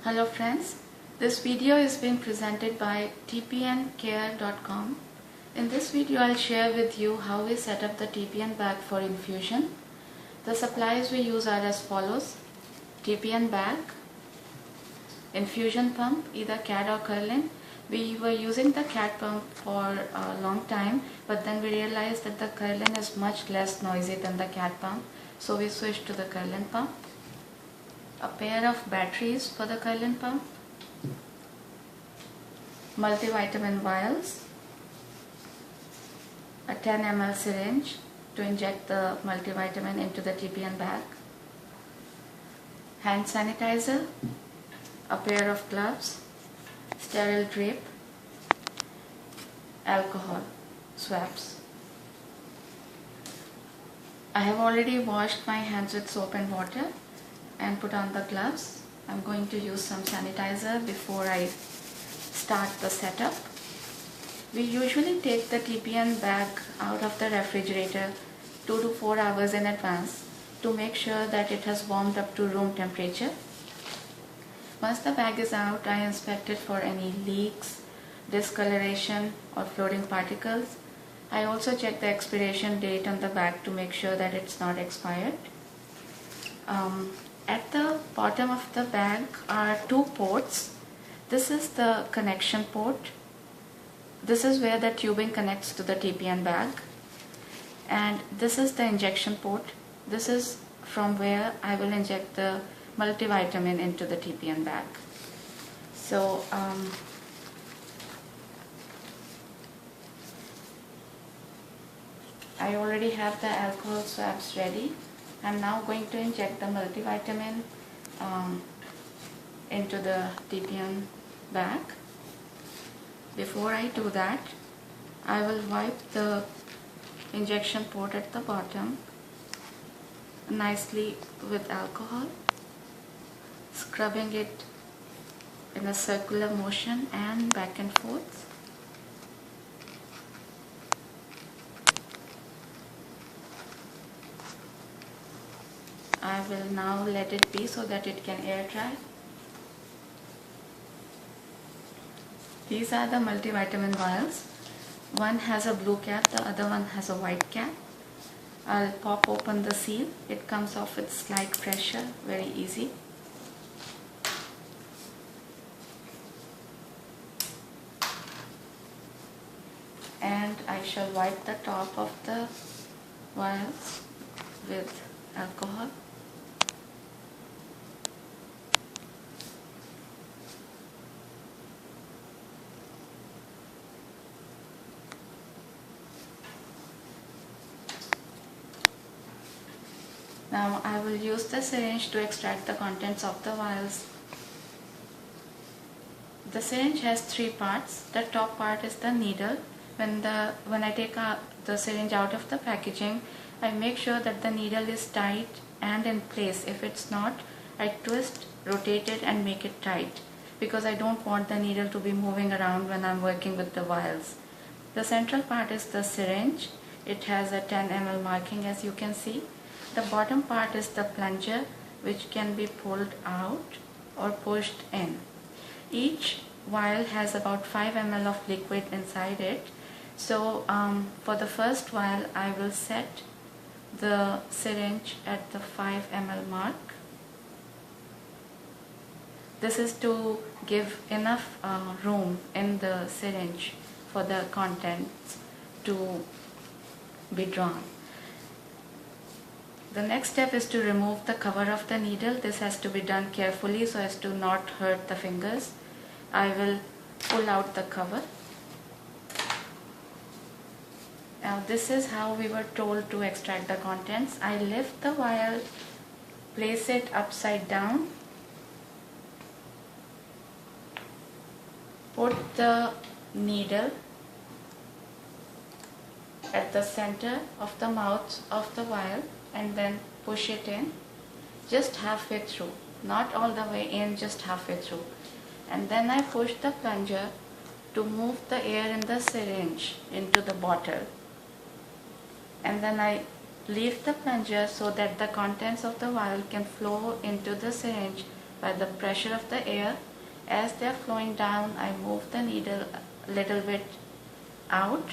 Hello friends, this video is being presented by Tpncare.com. In this video I'll share with you how we set up the TPN bag for infusion. The supplies we use are as follows: TPN bag, infusion pump, either CAD or Curlin. We were using the CAD pump for a long time, but then we realized that the Curlin is much less noisy than the CAD pump, so we switched to the Curlin pump. A pair of batteries for the Curlin pump, multivitamin vials, a 10 ml syringe to inject the multivitamin into the TPN bag, hand sanitizer, a pair of gloves, sterile drape, alcohol swabs. I have already washed my hands with soap and water and put on the gloves. I'm going to use some sanitizer before I start the setup. We usually take the TPN bag out of the refrigerator 2 to 4 hours in advance to make sure that it has warmed up to room temperature. Once the bag is out, I inspect it for any leaks, discoloration or floating particles. I also check the expiration date on the bag to make sure that it's not expired. At the bottom of the bag are 2 ports. This is the connection port. This is where the tubing connects to the TPN bag. And this is the injection port. This is from where I will inject the multivitamin into the TPN bag. So, I already have the alcohol swabs ready. I'm now going to inject the multivitamin into the TPN bag. Before I do that, I will wipe the injection port at the bottom nicely with alcohol, scrubbing it in a circular motion and back and forth. I will now let it be so that it can air dry. These are the multivitamin vials. One has a blue cap, the other one has a white cap. I'll pop open the seal. It comes off with slight pressure, very easy. And I shall wipe the top of the vials with alcohol. Now I will use the syringe to extract the contents of the vials. The syringe has 3 parts. The top part is the needle. When I take the syringe out of the packaging, I make sure that the needle is tight and in place. If it's not, I twist, rotate it and make it tight, because I don't want the needle to be moving around when I'm working with the vials. The central part is the syringe. It has a 10 ml marking, as you can see. The bottom part is the plunger, which can be pulled out or pushed in. Each vial has about 5 ml of liquid inside it. So for the first vial, I will set the syringe at the 5 ml mark. This is to give enough room in the syringe for the contents to be drawn. The next step is to remove the cover of the needle. This has to be done carefully so as to not hurt the fingers. I will pull out the cover. Now this is how we were told to extract the contents. I lift the vial, place it upside down, put the needle at the center of the mouth of the vial and then push it in just halfway through, not all the way in, just halfway through. And then I push the plunger to move the air in the syringe into the bottle, and then I leave the plunger so that the contents of the vial can flow into the syringe by the pressure of the air. As they are flowing down, I move the needle a little bit out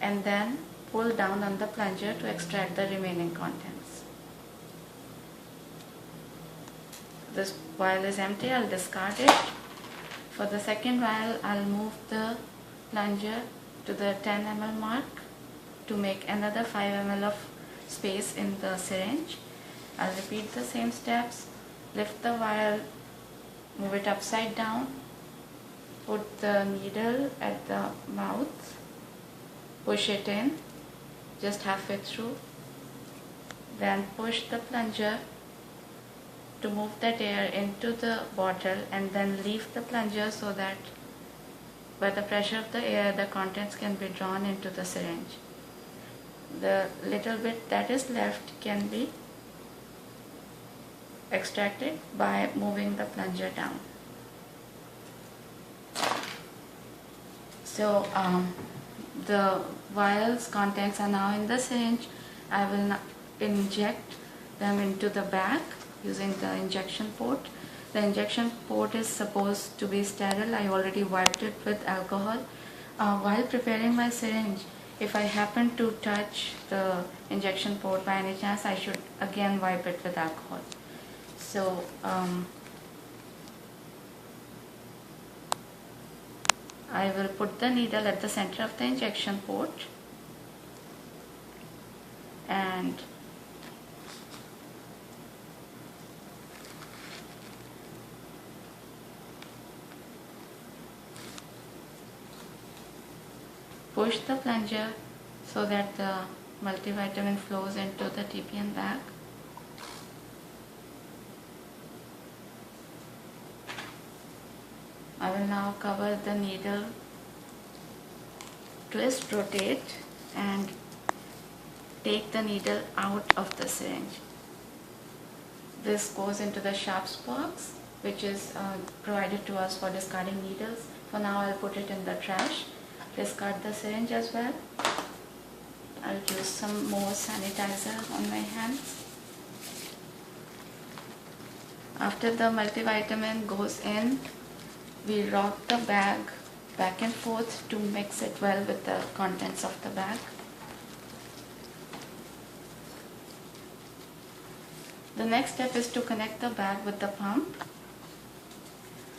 and then pull down on the plunger to extract the remaining contents. This vial is empty, I'll discard it. For the second vial, I'll move the plunger to the 10 ml mark to make another 5 ml of space in the syringe. I'll repeat the same steps. Lift the vial, move it upside down, put the needle at the mouth, push it in just halfway through, then push the plunger to move that air into the bottle and then leave the plunger so that by the pressure of the air the contents can be drawn into the syringe. The little bit that is left can be extracted by moving the plunger down. So the vial's contents are now in the syringe. I will now inject them into the bag using the injection port. The injection port is supposed to be sterile. I already wiped it with alcohol. While preparing my syringe, if I happen to touch the injection port by any chance, I should again wipe it with alcohol. So I will put the needle at the center of the injection port and push the plunger so that the multivitamin flows into the TPN bag. I will now cover the needle, twist, rotate and take the needle out of the syringe. This goes into the sharps box which is provided to us for discarding needles. For now I'll put it in the trash. Discard the syringe as well. I'll use some more sanitizer on my hands. After the multivitamin goes in, we rock the bag back and forth to mix it well with the contents of the bag. The next step is to connect the bag with the pump,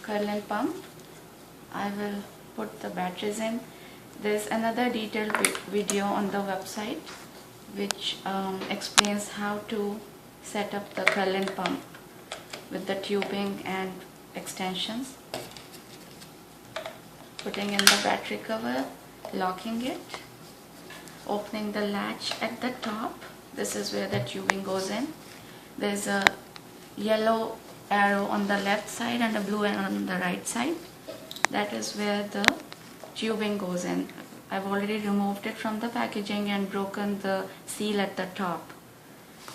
curl-in pump. I will put the batteries in. There's another detailed video on the website which explains how to set up the curl-in pump with the tubing and extensions. Putting in the battery cover, locking it, opening the latch at the top. This is where the tubing goes in. There's a yellow arrow on the left side and a blue arrow on the right side. That is where the tubing goes in. I've already removed it from the packaging and broken the seal at the top.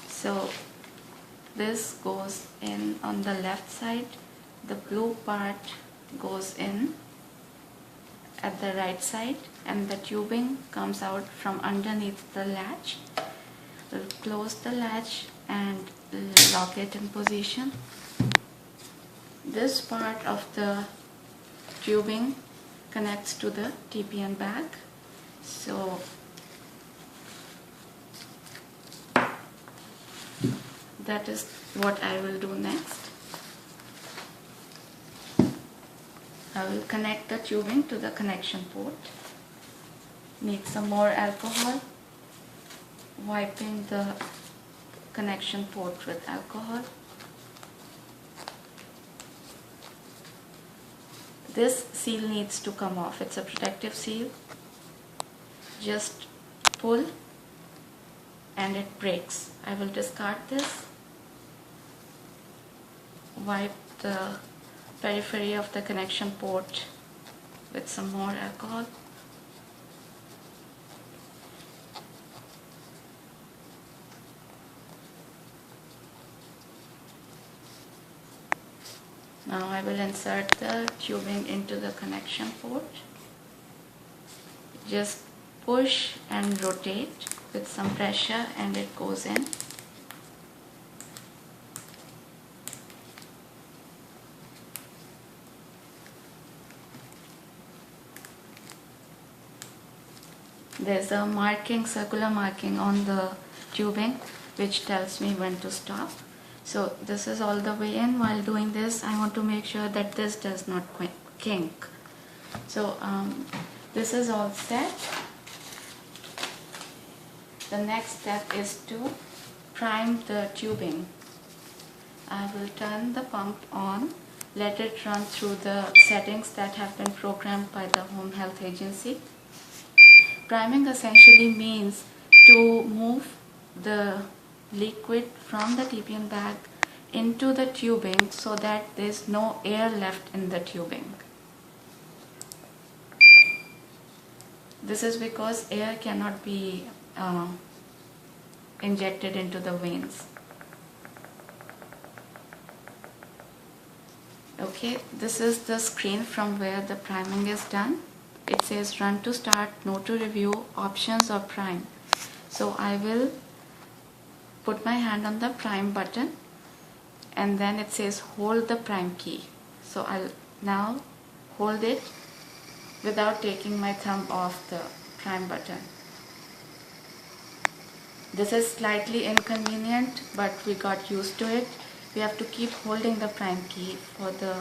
So this goes in on the left side. The blue part goes in at the right side and the tubing comes out from underneath the latch. We'll close the latch and lock it in position. This part of the tubing connects to the TPN bag. So that is what I will do next. I will connect the tubing to the connection port. Need some more alcohol. Wiping the connection port with alcohol. This seal needs to come off. It's a protective seal. Just pull and it breaks. I will discard this. Wipe the periphery of the connection port with some more alcohol. Now I will insert the tubing into the connection port. Just push and rotate with some pressure and it goes in. there's a marking, circular marking on the tubing which tells me when to stop. So this is all the way in. While doing this, I want to make sure that this does not kink. So this is all set. The next step is to prime the tubing. I will turn the pump on, let it run through the settings that have been programmed by the Home Health Agency. Priming essentially means to move the liquid from the TPN bag into the tubing so that there's no air left in the tubing. This is because air cannot be injected into the veins. Okay, this is the screen from where the priming is done. It says run to start, no to review, options or prime. So I will put my hand on the prime button and then it says hold the prime key. So I'll now hold it without taking my thumb off the prime button. This is slightly inconvenient, but we got used to it. We have to keep holding the prime key for the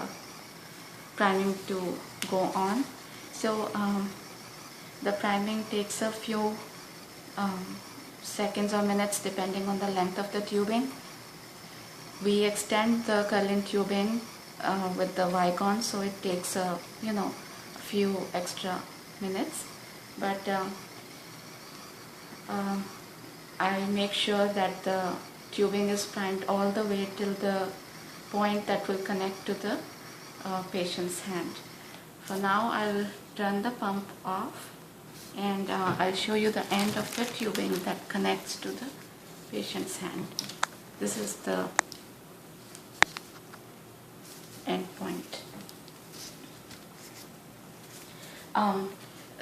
priming to go on. So the priming takes a few seconds or minutes depending on the length of the tubing. We extend the Curlin tubing with the Vicon, so it takes a few extra minutes. But I make sure that the tubing is primed all the way till the point that will connect to the patient's hand. For now, I'll turn the pump off and I'll show you the end of the tubing that connects to the patient's hand. This is the end point.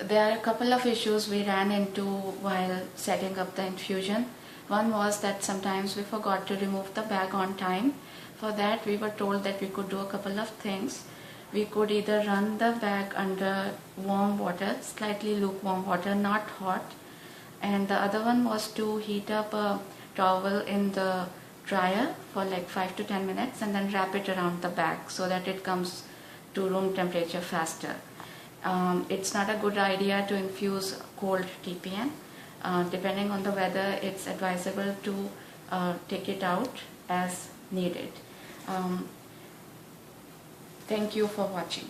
There are a couple of issues we ran into while setting up the infusion. One was that sometimes we forgot to remove the bag on time. For that, we were told that we could do a couple of things. We could either run the bag under warm water, slightly lukewarm water, not hot. And the other one was to heat up a towel in the dryer for like 5 to 10 minutes and then wrap it around the bag so that it comes to room temperature faster. It's not a good idea to infuse cold TPN. Depending on the weather, it's advisable to take it out as needed. Thank you for watching.